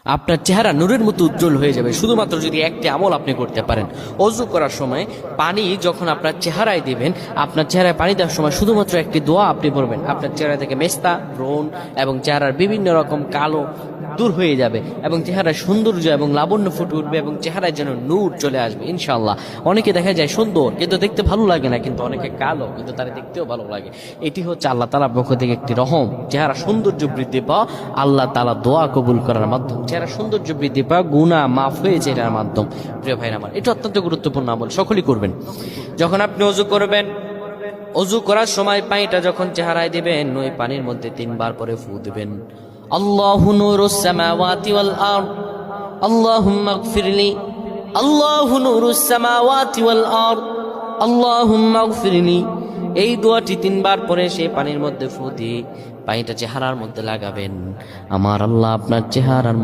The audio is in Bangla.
আপনার চেহারা নূরের মতো উজ্জ্বল হয়ে যাবে শুধুমাত্র যদি একটি আমল আপনি করতে পারেন। অজু করার সময় পানি যখন আপনার চেহারায় দিবেন, আপনার চেহারায় পানি দেওয়ার সময় শুধুমাত্র একটি দোয়া আপনি পড়বেন, আপনার চেহারা থেকে মেস্তা, ব্রণ এবং চেহারার বিভিন্ন রকম কালো দূর হয়ে যাবে এবং চেহারায় সৌন্দর্য এবং লাবণ্য ফুটে উঠবে এবং চেহারায় যেন নূর চলে আসবে ইনশাআল্লাহ। অনেকে দেখা যায় সুন্দর কিন্তু দেখতে ভালো লাগে না, কিন্তু অনেকে কালো কিন্তু তারা দেখতেও ভালো লাগে। এটি হচ্ছে আল্লাহ তাআলার পক্ষ থেকে একটি রহম। চেহারা সৌন্দর্য বৃদ্ধি পাওয়া আল্লাহ তাআলা দোয়া কবুল করার মাধ্যম, চেহারা সৌন্দর্য বৃদ্ধি পাওয়া গুনাহ মাফ হয়েছে এটার মাধ্যম। প্রিয় ভাইরা আমার, এটা অত্যন্ত গুরুত্বপূর্ণ আমল, সকলেই করবেন। যখন আপনি অজু করবেন, অজু করার সময় পানিটা যখন চেহারায় দিবেন, ওই পানির মধ্যে 3 বার পরে ফু দিবেন। আল্লাহু নূরুস সামাওয়াতি ওয়াল আরদ, আল্লাহুম্মা ইগফিরলি, আল্লাহু নূরুস সামাওয়াতি ওয়াল আরদ, আল্লাহুম্মা ইগফিরলি। এই দোয়াটি 3 বার পরে সেই পানির মধ্যে ফু দিয়ে পানিটা চেহারার মধ্যে লাগাবেন। আমার আল্লাহ আপনার চেহারার